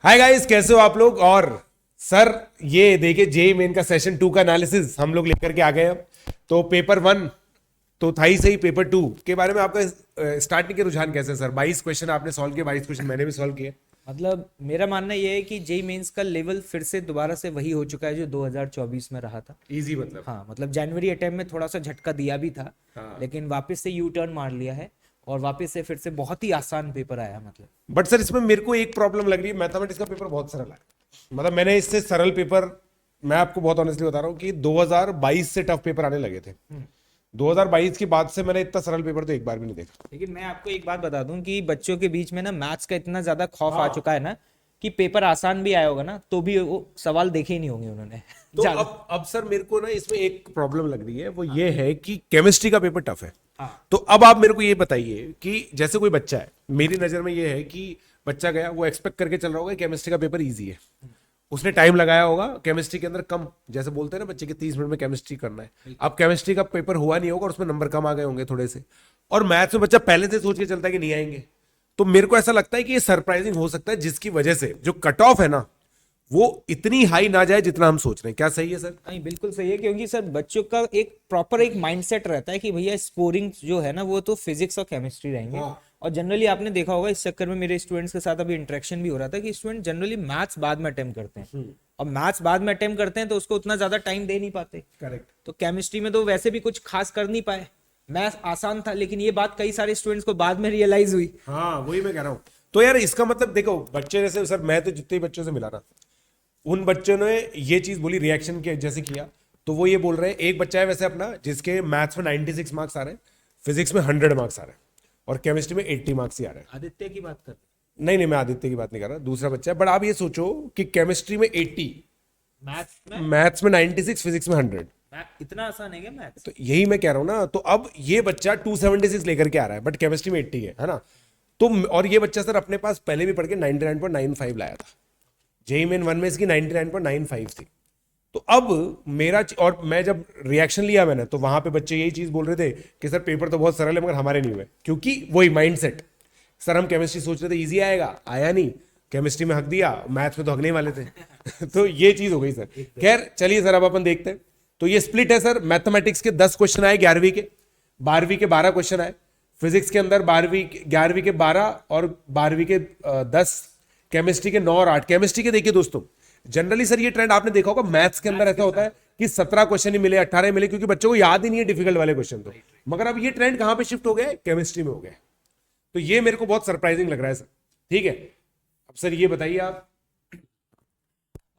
Hi guys, कैसे हो आप लोग। और सर ये देखिए जेई मेन का सेशन 2 का एनालिसिस हम लोग लेकर के आ गए अब। तो पेपर 1 तो था ही सही, पेपर 2 के बारे में आपका स्टार्टिंग के रुझान कैसे है सर। 22 क्वेश्चन आपने सॉल्व किए, 22 क्वेश्चन मैंने भी सॉल्व किए। मतलब मेरा मानना यह है कि जेई मेंस का लेवल फिर से दोबारा से वही हो चुका है जो 2024 में रहा था। इजी मतलब। हाँ, मतलब जनवरी अटेम्प्ट में थोड़ा सा झटका दिया भी था, हाँ। लेकिन वापस से यू टर्न मार लिया है और वापस से फिर से बहुत ही आसान पेपर आया। मतलब बट सर इसमें मेरे को एक प्रॉब्लम लग रही है, मैथमेटिक्स का पेपर बहुत सरल है। मतलब मैंने इससे सरल पेपर, मैं आपको बहुत ऑनेस्टली बता रहा हूँ कि 2022 से टफ पेपर आने लगे थे। 2022 के बाद से मैंने इतना सरल पेपर तो एक बार भी नहीं देखा। लेकिन मैं आपको एक बात बता दूं कि बच्चों के बीच में ना मैथ्स का इतना ज्यादा खौफ आ हाँ। चुका है ना कि पेपर आसान भी आया होगा ना तो भी वो सवाल देखे ही नहीं होंगे उन्होंने। तो ज्यादा। अब सर मेरे को ना इसमें एक प्रॉब्लम लग रही है, वो ये है कि केमिस्ट्री का पेपर टफ है। हाँ। तो अब आप मेरे को ये बताइए कि जैसे कोई बच्चा है, मेरी नजर में ये है कि बच्चा गया, वो एक्सपेक्ट करके चल रहा होगा केमिस्ट्री का पेपर इजी है। उसने टाइम लगाया होगा केमिस्ट्री के अंदर कम, जैसे बोलते हैं ना बच्चे के 30 मिनट में केमिस्ट्री करना है। अब केमिस्ट्री का पेपर हुआ नहीं होगा और उसमें नंबर कम आ गए होंगे थोड़े से। और मैथ्स में बच्चा पहले से सोच के चलता है कि नहीं आएंगे। तो मेरे को ऐसा लगता है कि ये सरप्राइजिंग हो सकता है, जिसकी वजह से जो कट ऑफ है ना वो इतनी हाई ना जाए जितना हम सोच रहे हैं। क्या सही है सर? नहीं, बिल्कुल सही है, क्योंकि सर बच्चों का एक प्रॉपर एक माइंडसेट रहता है कि भैया स्कोरिंग जो है ना वो तो फिजिक्स और केमिस्ट्री रहेंगे। हाँ। और जनरली आपने देखा होगा, इस चक्कर में मेरे स्टूडेंट्स के साथ अभी इंटरेक्शन भी हो रहा था कि स्टूडेंट जनरली मैथ्स बाद में अटेम्प्ट करते हैं, और मैथ्स बाद में अटेम्प्ट करते हैं तो उसको उतना ज्यादा टाइम दे नहीं पाते। करेक्ट। तो केमिस्ट्री में तो वैसे भी कुछ खास कर नहीं पाए। मैथ्स आसान था, लेकिन ये बात कई सारे स्टूडेंट्स को बाद में रियलाइज हुई। हाँ वही मैं कह रहा हूँ। तो यार इसका मतलब देखो, बच्चे जैसे सर, मैं तो जितने बच्चों से मिला ना, उन बच्चों ने ये चीज बोली, रिएक्शन के जैसे किया। तो वो ये बोल रहे हैं, एक बच्चा है वैसे अपना जिसके मैथ्स में 96 मार्क्स आ रहे हैं, फिजिक्स में 100 मार्क्स आ रहे हैं, और केमिस्ट्री में 80 मार्क्स ही आ रहे हैं। आदित्य की बात कर। नहीं नहीं, मैं आदित्य की बात नहीं कर रहा, दूसरा बच्चा है। बट आप ये सोचो कि केमिस्ट्री में 80, मैथ्स में मैथ्स में 96, फिजिक्स में 100। इतना आसान है क्या मैथ्स? तो यही मैं कह रहा हूं ना। तो अब ये बच्चा 276 लेकर के आ रहा है, बट केमिस्ट्री में 80 है ना। तो और ये बच्चा सर अपने पास पहले भी पढ़ के 99.95 लाया था। जेई मेन 1 में इसकी 99.95 थी। तो अब और मैं जब रिएक्शन लिया मैंने, तो वहां पे बच्चे यही चीज बोल रहे थे कि सर पेपर तो बहुत सरल है मगर हमारे नहीं हुए, क्योंकि वही माइंडसेट। सर हम केमिस्ट्री सोच रहे थे इजी आएगा, आया नहीं। केमिस्ट्री में हक दिया, मैथ्स में तो हकने वाले थे। तो ये चीज हो गई सर। खैर चलिए सर, अब अपन देखते हैं। तो ये स्प्लिट है सर। मैथमेटिक्स के 10 क्वेश्चन आए 11वीं के, 12वीं के 12 क्वेश्चन आए। फिजिक्स के अंदर 11वीं के 12 और 12वीं के 10। केमिस्ट्री के 9 और 8। केमिस्ट्री के देखिए दोस्तों, जनरली सर ये ट्रेंड आपने देखा होगा, मैथ्स के अंदर ऐसा होता है कि 17 क्वेश्चन ही मिले, 18 मिले, क्योंकि बच्चों को याद ही नहीं है डिफिकल्ट वाले क्वेश्चन। तो मगर अब ये ट्रेंड कहां पे शिफ्ट हो गया है? केमिस्ट्री में हो गया है। तो ये मेरे को बहुत सरप्राइजिंग लग रहा है सर। ठीक है, अब सर ये बताइए आप।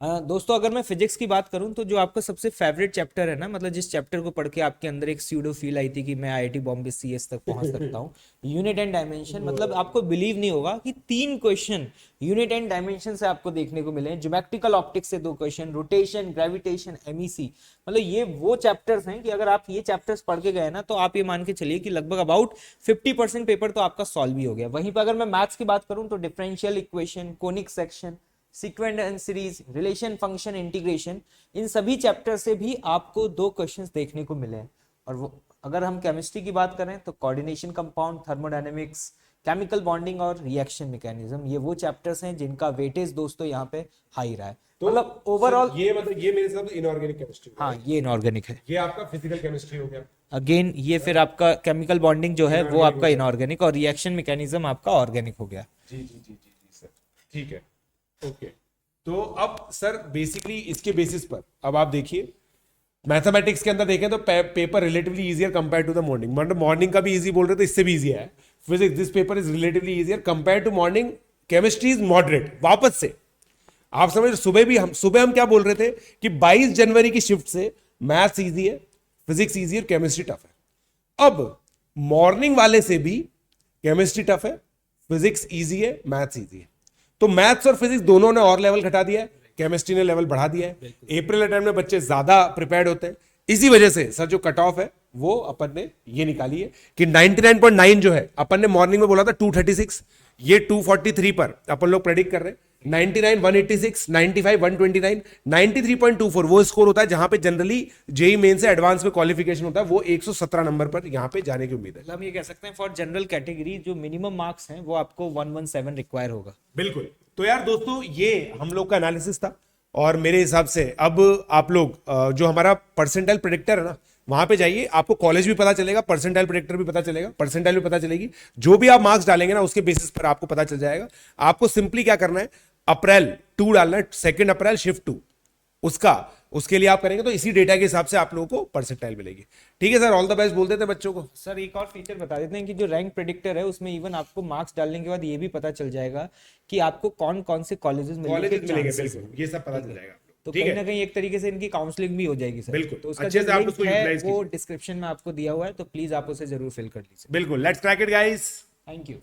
दोस्तों, अगर मैं फिजिक्स की बात करूं तो जो आपका सबसे फेवरेट चैप्टर है ना, मतलब जिस चैप्टर को पढ़ के आपके अंदर एक स्यूडो फील आई थी कि मैं आईआईटी बॉम्बे सीएस तक पहुंच सकता हूं, यूनिट एंड डायमेंशन। मतलब आपको बिलीव नहीं होगा कि 3 क्वेश्चन यूनिट एंड डायमेंशन से आपको देखने को मिले हैं। ज्योमेट्रिकल ऑप्टिक्स से 2 क्वेश्चन, रोटेशन, ग्रेविटेशन, एमईसी। मतलब ये वो चैप्टर्स हैं कि अगर आप ये चैप्टर्स पढ़ के गए ना तो आप ये मान के चलिए कि लगभग अबाउट 50% पेपर तो आपका सॉल्व ही हो गया। वहीं पर अगर मैं मैथ्स की बात करूं तो differential equation, conic section, sequence and series, relation, function, integration, इन सभी चैप्टर से भी आपको 2 क्वेश्चंस देखने को मिले हैं। और वो अगर हम केमिस्ट्री की बात करें तो coordination, compound, thermodynamics, chemical bonding और रिएक्शन मैकेनिज्म, ये वो चैप्टर्स हैं जिनका वेटेज दोस्तों यहाँ पे हाई रहा है। तो मतलब ओवरऑल ये मतलब ये मेरे हिसाब से इनऑर्गेनिक केमिस्ट्री। हाँ, ये इनऑर्गेनिक है। ये आपका फिजिकल केमिस्ट्री हो गया। अगेन ये फिर आपका केमिकल बॉन्डिंग जो है वो आपका इनऑर्गेनिक, और रिएक्शन मैकेनिज्म आपका ऑर्गेनिक हो गया। जी जी जी जी जी सर, ठीक है। ओके। तो अब सर बेसिकली इसके बेसिस पर अब आप देखिए, मैथमेटिक्स के अंदर देखें तो paper relatively easier compare to the morning. मतलब मॉर्निंग का भी इजी बोल रहे थे, इससे भी इजी है। Physics, this paper is relatively easier compare to morning. Chemistry is moderate. वापस से आप समझ, सुबह हम क्या बोल रहे थे कि 22 जनवरी की शिफ्ट से मैथ्स इजी है, फिजिक्स इजी है, केमिस्ट्री टफ है। अब मॉर्निंग वाले से भी केमिस्ट्री टफ है, फिजिक्स इजी है, मैथ्स इजी है। तो मैथ्स और फिजिक्स दोनों ने और लेवल घटा दिया है, केमिस्ट्री ने लेवल बढ़ा दिया है। अप्रैल अटेम्प्ट में बच्चे ज्यादा प्रिपेयर्ड होते हैं। इसी वजह से सर जो कट ऑफ है वो अपन ने ये निकाली है कि 99.9 जो है, अपन ने मॉर्निंग में बोला था 236, ये 243 पर अपन लोग प्रेडिक्ट कर रहे हैं। 99, 186, 95, 129, 93.24 वो स्कोर होता है जहां पे जनरली जेई मेन से एडवांस में क्वालिफिकेशन होता है। वो 117 नंबर पर यहां पे जाने की उम्मीद है। मतलब हम ये कह सकते हैं फॉर जनरल कैटेगरी जो मिनिमम मार्क्स हैं वो आपको 117 रिक्वायर होगा। बिल्कुल। तो यार दोस्तों ये हम लोग का एनालिसिस था, और मेरे हिसाब से अब आप लोग जो हमारा परसेंटाइल प्रेडिक्टर है ना, वहां पे जाइए, आपको कॉलेज भी पता चलेगा, परसेंटाइल प्रेडिक्टर भी पता चलेगा, परसेंटाइल भी पता चलेगी, जो भी आप मार्क्स डालेंगे ना उसके बेसिस पर आपको पता चल जाएगा। आपको सिंपली क्या करना है, अप्रैल 2 डालना है, 2 अप्रैल शिफ्ट 2, उसके लिए आप करेंगे तो इसी डेटा के हिसाब से आप लोगों को परसेंटाइल मिलेगी। ठीक है सर, ऑल द बेस्ट बोल देते हैं बच्चों को। सर एक और फीचर बता देते हैं कि जो रैंक प्रेडिक्टर है उसमें इवन आपको मार्क्स डालने के बाद ये भी पता चल जाएगा कि आपको कौन कौन से कॉलेजेस मिलने के मिलेंगे, चांसेस बिल्कुल ये सब पता चल जाएगा। तो ठीक कहीं ना है, कहीं एक तरीके से इनकी काउंसलिंग भी हो जाएगी सर। बिल्कुल, तो उसका अच्छे जो से आप लिंक उसको है यूटिलाइज वो कीजिए। डिस्क्रिप्शन में आपको दिया हुआ है, तो प्लीज आप उसे जरूर फिल कर लीजिए। बिल्कुल, let's crack it guys. Thank you.